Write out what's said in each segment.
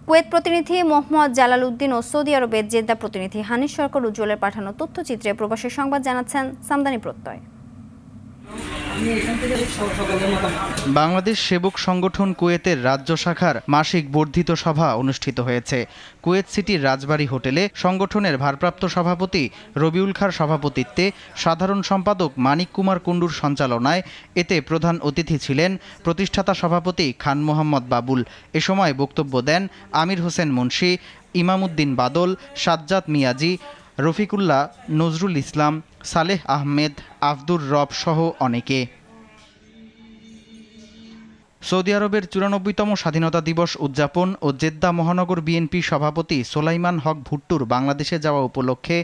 Kuwait প্রতিনিধি মোহাম্মদ জালাল উদ্দিন ও Saudi আরবের Jeddah প্রতিনিধি হানিফ সরকার উজ্জ্বলের পাঠানো তথ্যচিত্রে প্রবাসী সংবাদ জানাচ্ছেন সামদানি প্রত্যয়। বাংলাদেশ সেবক সংগঠন কুয়েতের রাজ্য শাখার মাসিক বর্ধিত সভা অনুষ্ঠিত হয়েছে। কুয়েত সিটির রাজবাড়ী হোটেলে সংগঠনের ভারপ্রাপ্ত সভাপতি রবিউল খাঁর সভাপতিত্বে সাধারণ সম্পাদক মানিক কুমার কুণ্ডুর সঞ্চালনায় এতে প্রধান অতিথি ছিলেন প্রতিষ্ঠাতা সভাপতি খান মোহাম্মদ বাবুল। এ সময় বক্তব্য দেন আমির হোসেন মুন্সি, ইমামউদ্দিন বাদল, সাজ্জাদ মিয়াজি, রফিকুল্লাহ, নজরুল ইসলাম, সালেহ আহমেদ, আব্দুর রব সহ অনেকে। সৌদি আরবের 94তম স্বাধীনতা দিবস উদযাপন ও জেদ্দা মহানগর বিএনপি সভাপতি সোলাইমান হক ভুট্টুর বাংলাদেশে যাওয়া উপলক্ষে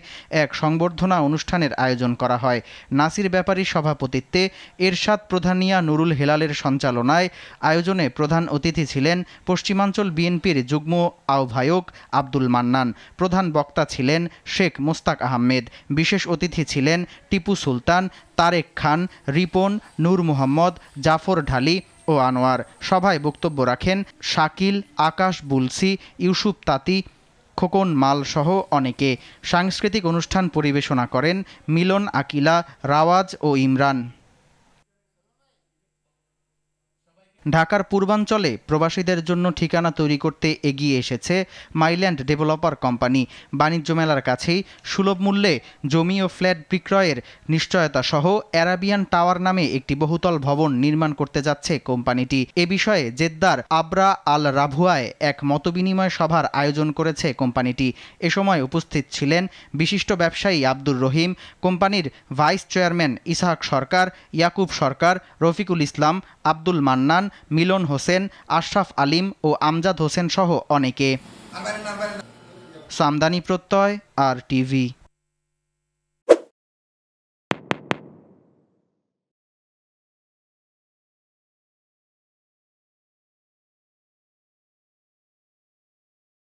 এক সংবর্ধনা অনুষ্ঠানের আয়োজন করা হয়। নাসির ব্যাপারীর সভাপতিত্বে এরশাদ প্রধানিয়া নুরুল হেলালের সঞ্চালনায় আয়োজনে প্রধান অতিথি ছিলেন পশ্চিমাঞ্চল বিএনপির যুগ্ম আহ্বায়ক আব্দুল মান্নান। প্রধান বক্তা ছিলেন শেখ মোস্তাক আহমেদ। বিশেষ অতিথি ছিলেন টিপু সুলতান, তারেক খান, রিপন, নূর মোহাম্মদ, জাফর ঢালি ও আনোয়ার। সভায় বক্তব্য রাখেন শাকিল, আকাশ বুলসি, ইউসুফ তাঁতি, খোকন মাল সহ অনেকে। সাংস্কৃতিক অনুষ্ঠান পরিবেশনা করেন মিলন, আকিলা, রাওয়াজ ও ইমরান। ঢাকার পূর্বাঞ্চলে প্রবাসীদের জন্য ঠিকানা তৈরি করতে এগিয়ে এসেছে মাইল্যান্ড ডেভেলপার কোম্পানি। বাণিজ্য মেলার কাছেই সুলভ মূল্যে জমি ও ফ্ল্যাট বিক্রয়ের নিশ্চয়তা সহ অ্যারাবিয়ান টাওয়ার নামে একটি বহুতল ভবন নির্মাণ করতে যাচ্ছে কোম্পানিটি। এ বিষয়ে জেদ্দার আবরা আল রাভুয়ায় এক মতবিনিময় সভার আয়োজন করেছে কোম্পানিটি। এ সময় উপস্থিত ছিলেন বিশিষ্ট ব্যবসায়ী আব্দুর রহিম, কোম্পানির ভাইস চেয়ারম্যান ইসহাক সরকার, ইয়াকুব সরকার, রফিকুল ইসলাম, আব্দুল মান্নান, মিলন হোসেন, আশরাফ আলিম ও আমজাদ হোসেন সহ অনেকে। সামদানি প্রত্যয়, আর টিভি।